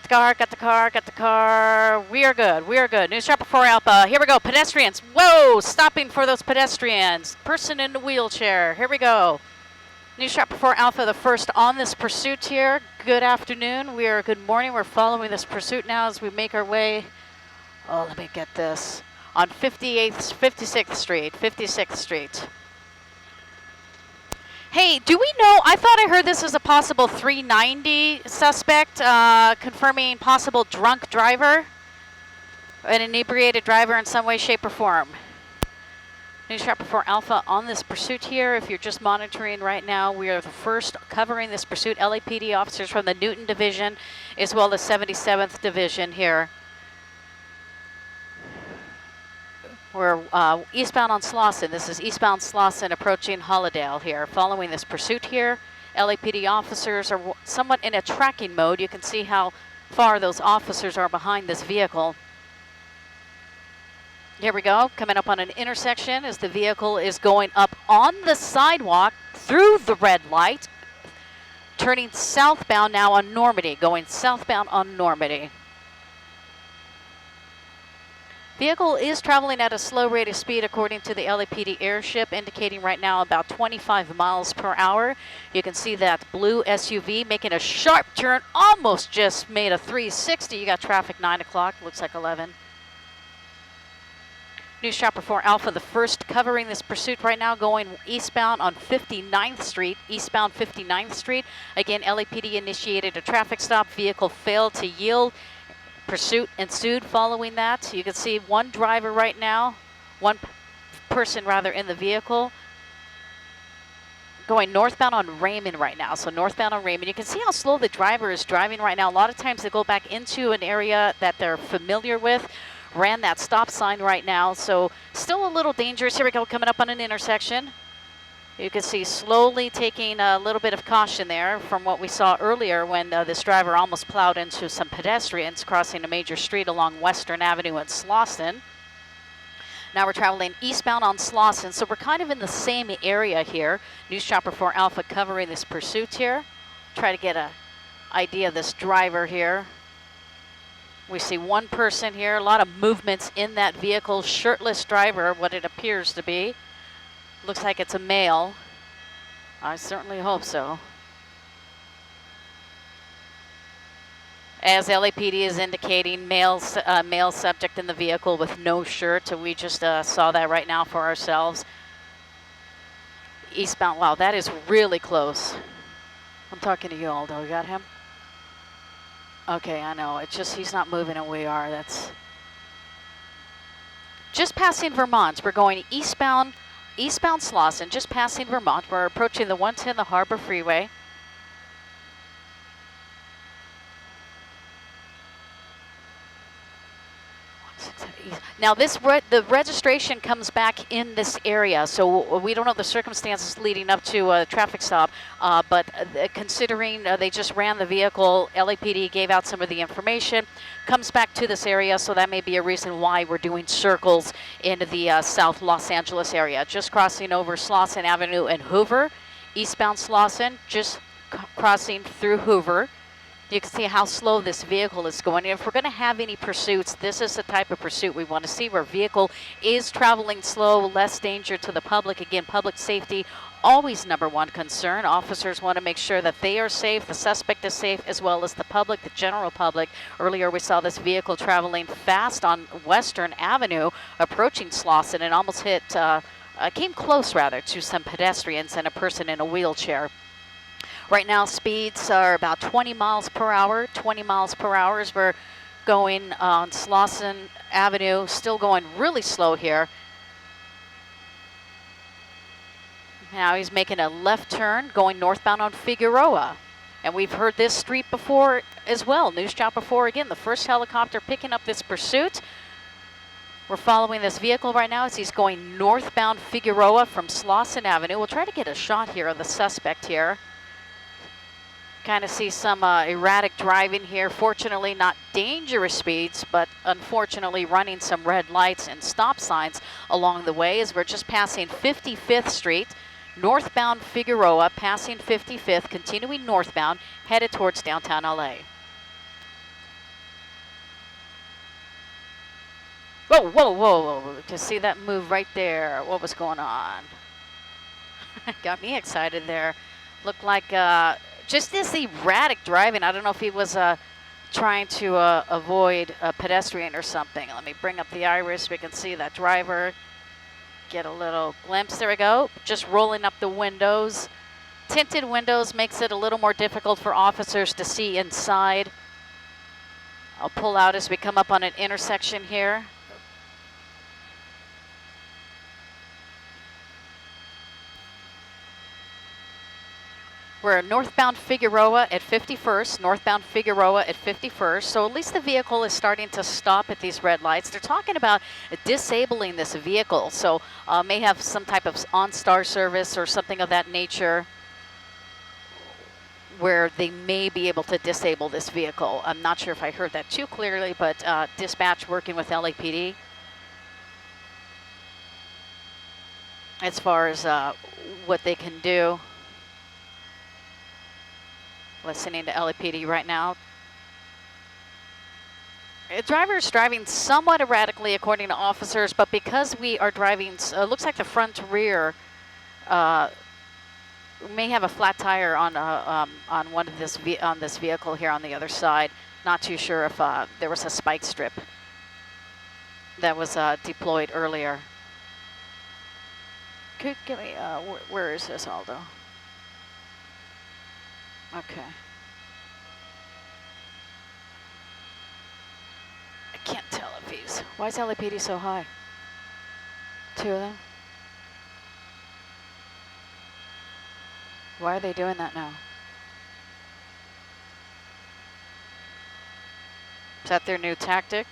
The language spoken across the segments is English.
got the car. We are good. News Chopper 4 Alpha. Here we go, pedestrians. Whoa, stopping for those pedestrians. Person in the wheelchair. Here we go. News Chopper 4 Alpha, the first on this pursuit here. Good afternoon. Good morning. We're following this pursuit now as we make our way. Oh, let me get this. On 56th Street. Hey, do we know, I thought I heard this was a possible 390 suspect, confirming possible drunk driver, an inebriated driver in some way, shape, or form. News Chopper 4 Alpha on this pursuit here. If you're just monitoring right now, we are the first covering this pursuit. LAPD officers from the Newton Division as well as 77th Division here. We're eastbound on Slauson. This is eastbound Slauson approaching Hollydale here. Following this pursuit here, LAPD officers are somewhat in a tracking mode. You can see how far those officers are behind this vehicle. Here we go, coming up on an intersection as the vehicle is going up on the sidewalk through the red light, turning southbound now on Normandy, going southbound on Normandy. Vehicle is traveling at a slow rate of speed according to the LAPD airship, indicating right now about 25 miles per hour. You can see that blue SUV making a sharp turn, almost just made a 360. You got traffic 9 o'clock, looks like 11. News Chopper 4 Alpha, the first covering this pursuit right now, going eastbound on 59th Street, eastbound 59th Street. Again, LAPD initiated a traffic stop. Vehicle failed to yield. Pursuit ensued following that. You can see one driver right now, one person rather in the vehicle, going northbound on Raymond right now. So northbound on Raymond. You can see how slow the driver is driving right now. A lot of times they go back into an area that they're familiar with. Ran that stop sign right now. So still a little dangerous. Here we go, coming up on an intersection. You can see slowly taking a little bit of caution there from what we saw earlier when this driver almost plowed into some pedestrians crossing a major street along Western Avenue in Slauson. Now we're traveling eastbound on Slauson, so we're kind of in the same area here. News Chopper 4 Alpha covering this pursuit here. Try to get an idea of this driver here. We see one person here, a lot of movements in that vehicle. Shirtless driver, what it appears to be. Looks like it's a male. I certainly hope so. As LAPD is indicating, male subject in the vehicle with no shirt. We just saw that right now for ourselves. Eastbound, wow, that is really close. I'm talking to you, Aldo. You got him? Okay, I know. It's just he's not moving and we are. That's just passing Vermont. We're going eastbound Slauson, just passing Vermont. We're approaching the 110, the Harbor Freeway. Now the registration comes back in this area, so we don't know the circumstances leading up to a traffic stop, but considering they just ran the vehicle, LAPD gave out some of the information, comes back to this area, so that may be a reason why we're doing circles into the South Los Angeles area. Just crossing over Slauson Avenue and Hoover, eastbound Slauson, just crossing through Hoover. You can see how slow this vehicle is going. And if we're going to have any pursuits, this is the type of pursuit we want to see, where vehicle is traveling slow, less danger to the public. Again, public safety, always number one concern. Officers want to make sure that they are safe, the suspect is safe, as well as the public, the general public. Earlier, we saw this vehicle traveling fast on Western Avenue, approaching Slauson, and almost came close rather, to some pedestrians and a person in a wheelchair. Right now, speeds are about 20 miles per hour. 20 miles per hour as we're going on Slauson Avenue, still going really slow here. Now he's making a left turn, going northbound on Figueroa. And we've heard this street before as well. News Chopper 4 again, the first helicopter picking up this pursuit. We're following this vehicle right now as he's going northbound Figueroa from Slauson Avenue. We'll try to get a shot here of the suspect here. Kind of see some erratic driving here. Fortunately, not dangerous speeds, but unfortunately running some red lights and stop signs along the way as we're just passing 55th Street, northbound Figueroa, passing 55th, continuing northbound, headed towards downtown LA. Whoa, whoa, whoa, whoa. Just see that move right there. What was going on? Got me excited there. Looked like just this erratic driving. I don't know if he was trying to avoid a pedestrian or something. Let me bring up the iris. We can see that driver. Get a little glimpse. There we go. Just rolling up the windows. Tinted windows makes it a little more difficult for officers to see inside. I'll pull out as we come up on an intersection here. We're northbound Figueroa at 51st, northbound Figueroa at 51st. So at least the vehicle is starting to stop at these red lights. They're talking about disabling this vehicle. So may have some type of OnStar service or something of that nature where they may be able to disable this vehicle. I'm not sure if I heard that too clearly, but dispatch working with LAPD as far as what they can do. Listening to LAPD right now. A driver is driving somewhat erratically according to officers, but because we are driving, looks like the front rear may have a flat tire on one of this vehicle here on the other side. Not too sure if there was a spike strip that was deployed earlier. Could give me where is this, Aldo? Okay. I can't tell if he's... Why is LAPD so high? Two of them? Why are they doing that now? Is that their new tactic?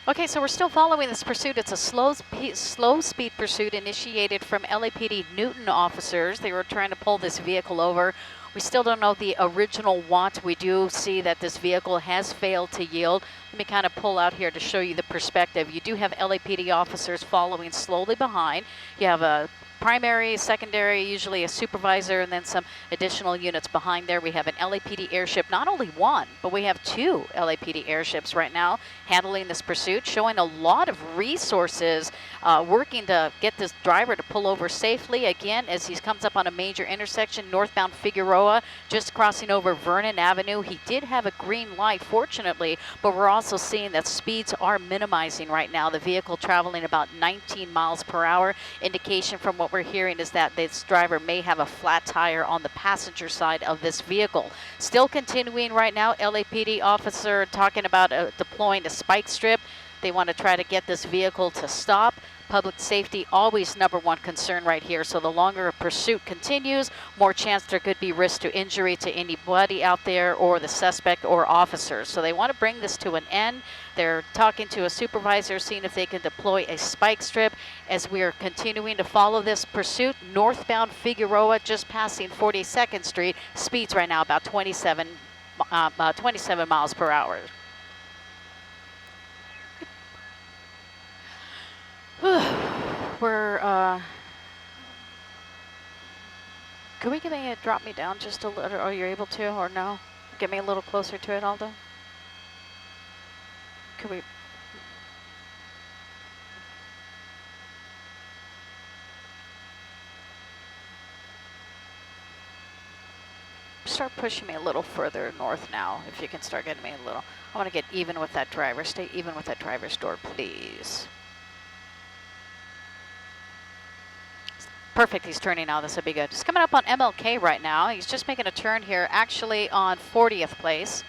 Okay, so we're still following this pursuit. It's a slow speed pursuit initiated from LAPD Newton officers. They were trying to pull this vehicle over. We still don't know the original want. We do see that this vehicle has failed to yield. Let me kind of pull out here to show you the perspective. You do have LAPD officers following slowly behind. You have a primary, secondary, usually a supervisor, and then some additional units behind there. We have an LAPD airship, not only one, but we have two LAPD airships right now handling this pursuit, showing a lot of resources working to get this driver to pull over safely. Again, as he comes up on a major intersection, northbound Figueroa, just crossing over Vernon Avenue. He did have a green light, fortunately, but we're also seeing that speeds are minimizing right now. The vehicle traveling about 19 miles per hour. Indication from what we're hearing is that this driver may have a flat tire on the passenger side of this vehicle. Still continuing right now, LAPD officer talking about deploying a spike strip. They want to try to get this vehicle to stop. Public safety always #1 concern right here. So the longer a pursuit continues, more chance there could be risk to injury to anybody out there or the suspect or officers. So they want to bring this to an end. They're talking to a supervisor, seeing if they can deploy a spike strip as we are continuing to follow this pursuit. Northbound Figueroa, just passing 42nd Street. Speeds right now about 27 miles per hour. We're, could we drop me down just a little, are you able to, or no? Get me a little closer to it, Aldo? Could we? Start pushing me a little further north now, if you can start getting me a little. I want to get even with that driver. Stay even with that driver's door, please. Perfect, he's turning now, this would be good. Just coming up on MLK right now. He's just making a turn here, actually on 40th place.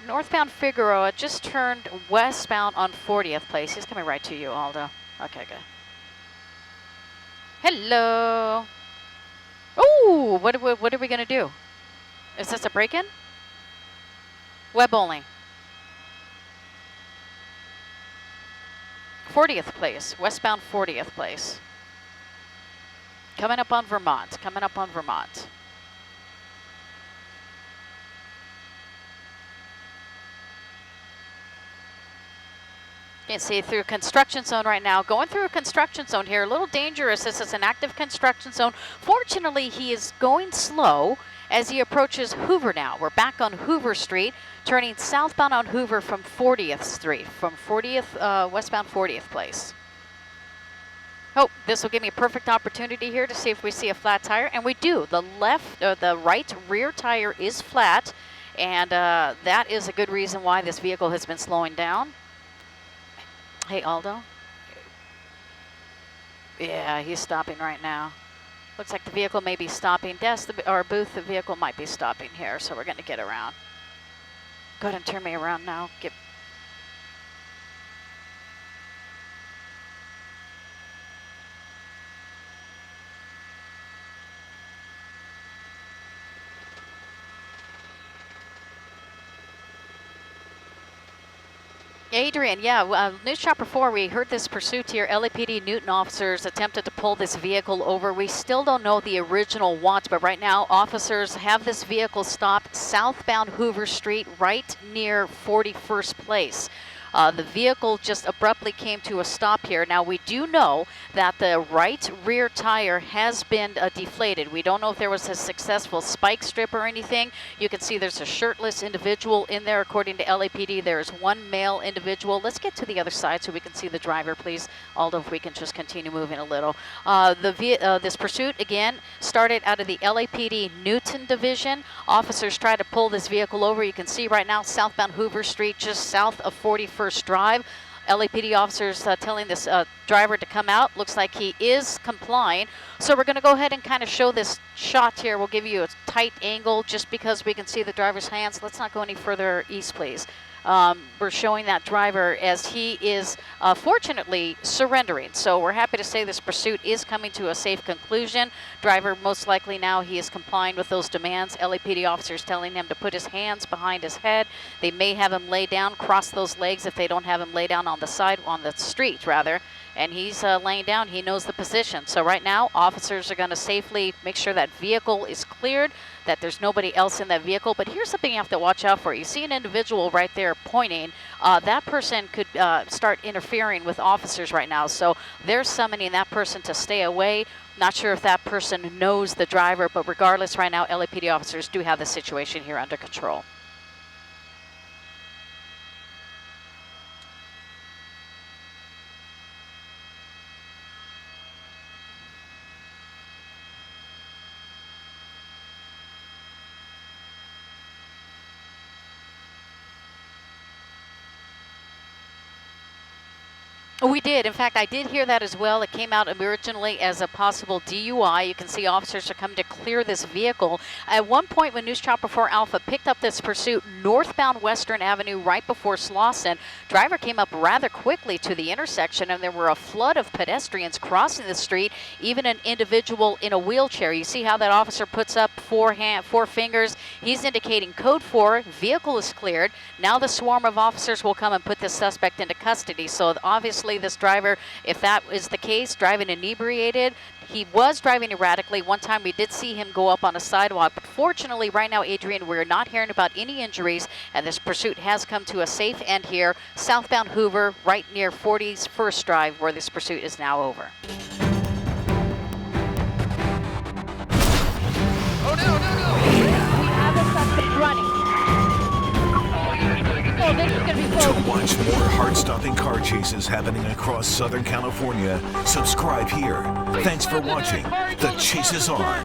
Northbound Figueroa just turned westbound on 40th place. He's coming right to you, Aldo. Okay, good. Hello. Oh, what are we gonna do? Is this a break-in? Web only. 40th place, westbound 40th place. Coming up on Vermont, coming up on Vermont. You can see through construction zone right now. Going through a construction zone here, a little dangerous. This is an active construction zone. Fortunately, he is going slow as he approaches Hoover now. We're back on Hoover Street, turning southbound on Hoover from 40th Street, from 40th, westbound 40th Place. Oh, this will give me a perfect opportunity here to see if we see a flat tire, and we do. The right rear tire is flat, and that is a good reason why this vehicle has been slowing down. Hey, Aldo. Yeah, he's stopping right now. Looks like the vehicle may be stopping. Or Booth, the vehicle might be stopping here, so we're going to get around. Go ahead and turn me around now. Adrian, yeah, News Chopper 4, we heard this pursuit here. LAPD Newton officers attempted to pull this vehicle over. We still don't know the original what, but right now officers have this vehicle stopped southbound Hoover Street right near 41st Place. The vehicle just abruptly came to a stop here. Now, we do know that the right rear tire has been deflated. We don't know if there was a successful spike strip or anything. You can see there's a shirtless individual in there. According to LAPD, there's one male individual. Let's get to the other side so we can see the driver, please. Aldo, if we can just continue moving a little. This pursuit, again, started out of the LAPD Newton Division. Officers try to pull this vehicle over. You can see right now southbound Hoover Street, just south of 41st Drive. LAPD officers telling this driver to come out. Looks like he is complying. So we're going to go ahead and kind of show this shot here. We'll give you a tight angle just because we can see the driver's hands. Let's not go any further east, please. We're showing that driver as he is fortunately surrendering. So we're happy to say this pursuit is coming to a safe conclusion. Driver, most likely now he is complying with those demands. LAPD officers telling him to put his hands behind his head. They may have him lay down, cross those legs if they don't have him lay down on the street rather. And he's laying down. He knows the position. So right now, officers are going to safely make sure that vehicle is cleared, that there's nobody else in that vehicle. But here's something you have to watch out for. You see an individual right there pointing. That person could start interfering with officers right now. So they're summoning that person to stay away. Not sure if that person knows the driver, but regardless, right now, LAPD officers do have the situation here under control. We did. In fact, I did hear that as well. It came out originally as a possible DUI. You can see officers are coming to clear this vehicle. At one point when News Chopper 4 Alpha picked up this pursuit northbound Western Avenue right before Slauson, driver came up rather quickly to the intersection, and there were a flood of pedestrians crossing the street, even an individual in a wheelchair. You see how that officer puts up four fingers. He's indicating code 4. Vehicle is cleared. Now the swarm of officers will come and put this suspect into custody. So obviously this driver, if that is the case, driving inebriated. He was driving erratically. One time we did see him go up on a sidewalk, but fortunately right now, Adrian, we're not hearing about any injuries, and this pursuit has come to a safe end here, southbound Hoover, right near 41st Drive, where this pursuit is now over. Oh, no! We have a suspect running. Oh, this is going to be close. To watch more heart-stopping car chases happening across Southern California, subscribe here. Thanks for watching. The chase is on.